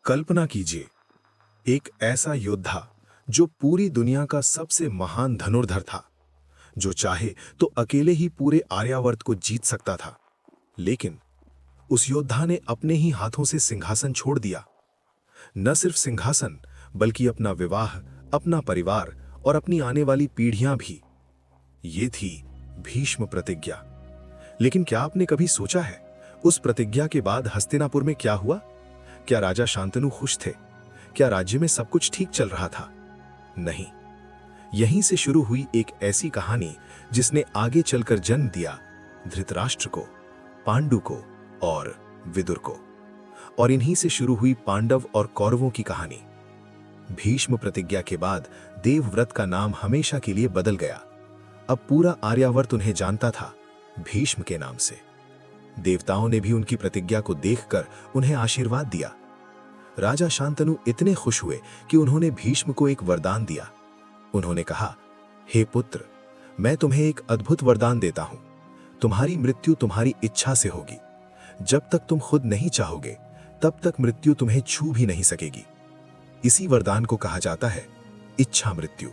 कल्पना कीजिए, एक ऐसा योद्धा जो पूरी दुनिया का सबसे महान धनुर्धर था, जो चाहे तो अकेले ही पूरे आर्यावर्त को जीत सकता था। लेकिन उस योद्धा ने अपने ही हाथों से सिंहासन छोड़ दिया। न सिर्फ सिंहासन, बल्कि अपना विवाह, अपना परिवार और अपनी आने वाली पीढ़ियां भी। ये थी भीष्म प्रतिज्ञा। लेकिन क्या आपने कभी सोचा है, उस प्रतिज्ञा के बाद हस्तिनापुर में क्या हुआ? क्या राजा शांतनु खुश थे? क्या राज्य में सब कुछ ठीक चल रहा था? नहीं। यहीं से शुरू हुई एक ऐसी कहानी जिसने आगे चलकर जन्म दिया धृतराष्ट्र को, पांडु को और विदुर को। और इन्हीं से शुरू हुई पांडव और कौरवों की कहानी। भीष्म प्रतिज्ञा के बाद देवव्रत का नाम हमेशा के लिए बदल गया। अब पूरा आर्यावर्त उन्हें जानता था भीष्म के नाम से। देवताओं ने भी उनकी प्रतिज्ञा को देखकर उन्हें आशीर्वाद दिया। राजा शांतनु इतने खुश हुए कि उन्होंने भीष्म को एक वरदान दिया। उन्होंने कहा, हे पुत्र, मैं तुम्हें एक अद्भुत वरदान देता हूं। तुम्हारी मृत्यु तुम्हारी इच्छा से होगी। जब तक तुम खुद नहीं चाहोगे, तब तक मृत्यु तुम्हें छू भी नहीं सकेगी। इसी वरदान को कहा जाता है इच्छा मृत्यु।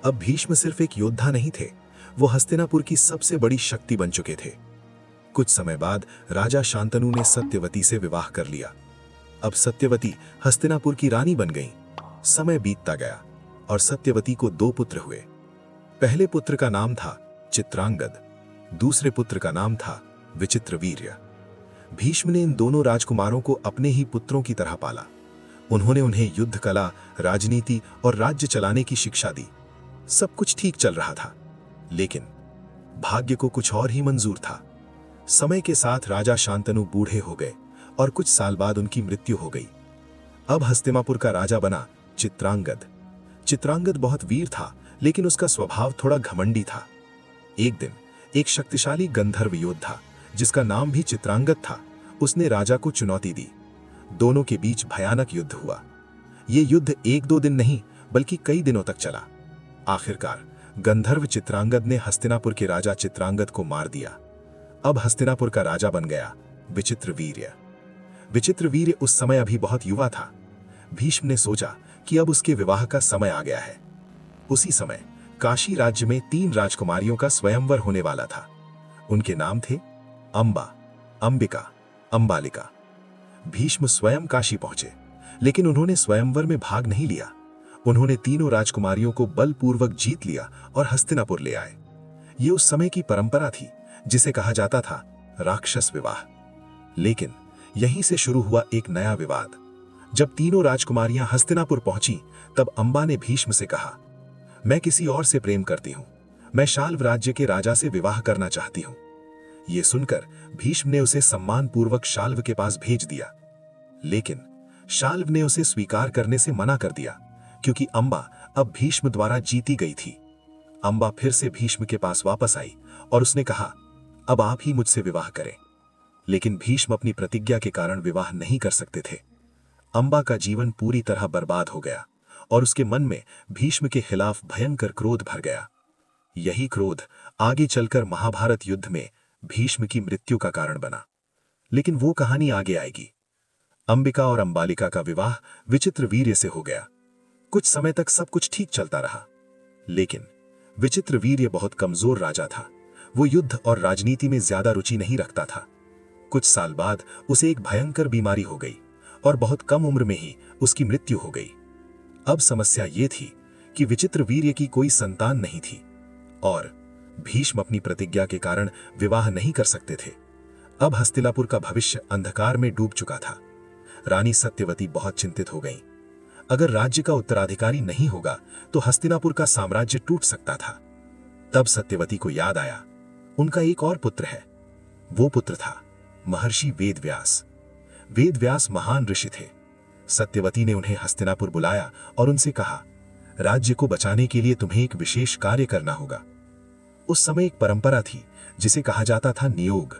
अब भीष्म सिर्फ एक योद्धा नहीं थे, वो हस्तिनापुर की सबसे बड़ी शक्ति बन चुके थे। कुछ समय बाद राजा शांतनु ने सत्यवती से विवाह कर लिया। अब सत्यवती हस्तिनापुर की रानी बन गईं। समय बीतता गया और सत्यवती को 2 पुत्र हुए। पहले पुत्र का नाम था चित्रांगद, दूसरे पुत्र का नाम था विचित्रवीर्य। भीष्म ने इन दोनों राजकुमारों को अपने ही पुत्रों की तरह पाला। उन्होंने उन्हें युद्ध कला, राजनीति और राज्य चलाने की शिक्षा दी। सब कुछ ठीक चल रहा था, लेकिन भाग्य को कुछ और ही मंजूर था। समय के साथ राजा शांतनु बूढ़े हो गए और कुछ साल बाद उनकी मृत्यु हो गई। अब हस्तिनापुर का राजा बना चित्रांगद। चित्रांगद बहुत वीर था, लेकिन उसका स्वभाव थोड़ा घमंडी था। एक दिन एक शक्तिशाली गंधर्व योद्धा, जिसका नाम भी चित्रांगद था, उसने राजा को चुनौती दी। दोनों के बीच भयानक युद्ध हुआ। ये युद्ध 1-2 दिन नहीं, बल्कि कई दिनों तक चला। आखिरकार गंधर्व चित्रांगद ने हस्तिनापुर के राजा चित्रांगद को मार दिया। अब हस्तिनापुर का राजा बन गया विचित्रवीर्य। विचित्रवीर्य उस समय अभी बहुत युवा था। भीष्म ने सोचा कि अब उसके विवाह का समय आ गया है। उसी समय काशी राज्य में 3 राजकुमारियों का स्वयंवर होने वाला था। उनके नाम थे अंबा, अंबिका, अंबालिका। भीष्म स्वयं काशी पहुंचे, लेकिन उन्होंने स्वयंवर में भाग नहीं लिया। उन्होंने तीनों राजकुमारियों को बलपूर्वक जीत लिया और हस्तिनापुर ले आए। ये उस समय की परंपरा थी, जिसे कहा जाता था राक्षस विवाह। लेकिन यहीं से शुरू हुआ एक नया विवाद। जब तीनों राजकुमारियां हस्तिनापुर पहुंची, तब अंबा ने भीष्म से कहा, मैं किसी और से प्रेम करती हूं। मैं शाल्व राज्य के राजा से विवाह करना चाहती हूं। यह सुनकर भीष्म ने उसे सम्मानपूर्वक शाल्व के पास भेज दिया। लेकिन शाल्व ने उसे स्वीकार करने से मना कर दिया, क्योंकि अंबा अब भीष्म द्वारा जीती गई थी। अंबा फिर से भीष्म के पास वापस आई और उसने कहा, अब आप ही मुझसे विवाह करें। लेकिन भीष्म अपनी प्रतिज्ञा के कारण विवाह नहीं कर सकते थे। अंबा का जीवन पूरी तरह बर्बाद हो गया और उसके मन में भीष्म के खिलाफ भयंकर क्रोध भर गया। यही क्रोध आगे चलकर महाभारत युद्ध में भीष्म की मृत्यु का कारण बना। लेकिन वो कहानी आगे आएगी। अंबिका और अंबालिका का विवाह विचित्रवीर्य से हो गया। कुछ समय तक सब कुछ ठीक चलता रहा, लेकिन विचित्रवीर्य बहुत कमजोर राजा था। वो युद्ध और राजनीति में ज्यादा रुचि नहीं रखता था। कुछ साल बाद उसे एक भयंकर बीमारी हो गई और बहुत कम उम्र में ही उसकी मृत्यु हो गई। अब समस्या ये थी कि विचित्रवीर्य की कोई संतान नहीं थी और भीष्म अपनी प्रतिज्ञा के कारण विवाह नहीं कर सकते थे। अब हस्तिनापुर का भविष्य अंधकार में डूब चुका था। रानी सत्यवती बहुत चिंतित हो गईं। अगर राज्य का उत्तराधिकारी नहीं होगा तो हस्तिनापुर का साम्राज्य टूट सकता था। तब सत्यवती को याद आया, उनका एक और पुत्र है। वो पुत्र था महर्षि वेदव्यास। वेदव्यास महान ऋषि थे। सत्यवती ने उन्हें हस्तिनापुर बुलाया और उनसे कहा, राज्य को बचाने के लिए तुम्हें एक विशेष कार्य करना होगा। उस समय एक परंपरा थी जिसे कहा जाता था नियोग।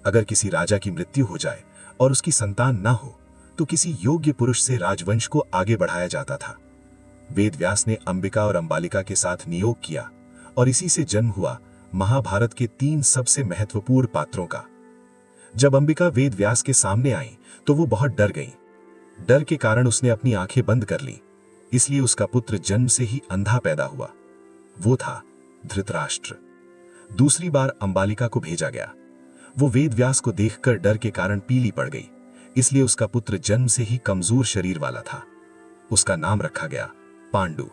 अगर किसी राजा की मृत्यु हो जाए और उसकी संतान ना हो, तो किसी योग्य पुरुष से राजवंश को आगे बढ़ाया जाता था। वेदव्यास ने अंबिका और अंबालिका के साथ नियोग किया और इसी से जन्म हुआ महाभारत के 3 सबसे महत्वपूर्ण पात्रों का। जब अंबिका वेदव्यास के सामने आई तो वो बहुत डर गईं। डर के कारण उसने अपनी आंखें बंद कर ली, इसलिए उसका पुत्र जन्म से ही अंधा पैदा हुआ। वो था धृतराष्ट्र। दूसरी बार अंबालिका को भेजा गया। वो वेद व्यास को देखकर डर के कारण पीली पड़ गई, इसलिए उसका पुत्र जन्म से ही कमजोर शरीर वाला था। उसका नाम रखा गया पांडु।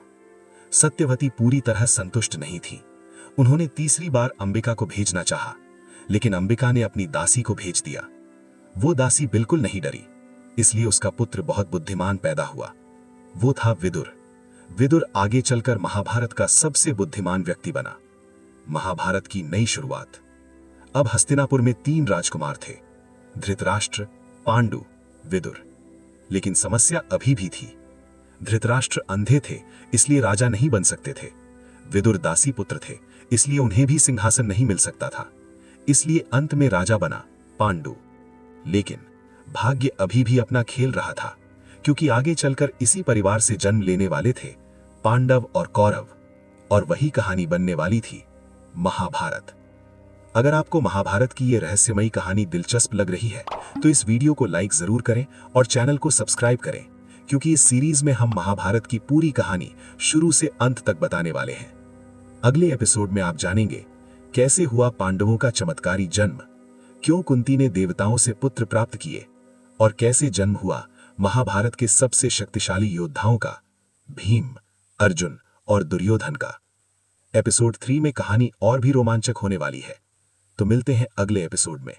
सत्यवती पूरी तरह संतुष्ट नहीं थी। उन्होंने तीसरी बार अंबिका को भेजना चाहा, लेकिन अंबिका ने अपनी दासी को भेज दिया। वो दासी बिल्कुल नहीं डरी, इसलिए उसका पुत्र बहुत बुद्धिमान पैदा हुआ। वो था विदुर। विदुर आगे चलकर महाभारत का सबसे बुद्धिमान व्यक्ति बना। महाभारत की नई शुरुआत। अब हस्तिनापुर में 3 राजकुमार थे, धृतराष्ट्र, पांडु, विदुर। लेकिन समस्या अभी भी थी। धृतराष्ट्र अंधे थे, इसलिए राजा नहीं बन सकते थे। विदुर दासी पुत्र थे, इसलिए उन्हें भी सिंहासन नहीं मिल सकता था। इसलिए अंत में राजा बना पांडु। लेकिन भाग्य अभी भी अपना खेल रहा था, क्योंकि आगे चलकर इसी परिवार से जन्म लेने वाले थे पांडव और कौरव, और वही कहानी बनने वाली थी महाभारत। अगर आपको महाभारत की ये रहस्यमयी कहानी दिलचस्प लग रही है तो इस वीडियो को लाइक जरूर करें और चैनल को सब्सक्राइब करें, क्योंकि इस सीरीज में हम महाभारत की पूरी कहानी शुरू से अंत तक बताने वाले हैं। अगले एपिसोड में आप जानेंगे कैसे हुआ पांडवों का चमत्कारी जन्म, क्यों कुंती ने देवताओं से पुत्र प्राप्त किए, और कैसे जन्म हुआ महाभारत के सबसे शक्तिशाली योद्धाओं का, भीम, अर्जुन और दुर्योधन का। एपिसोड 3 में कहानी और भी रोमांचक होने वाली है। तो मिलते हैं अगले एपिसोड में।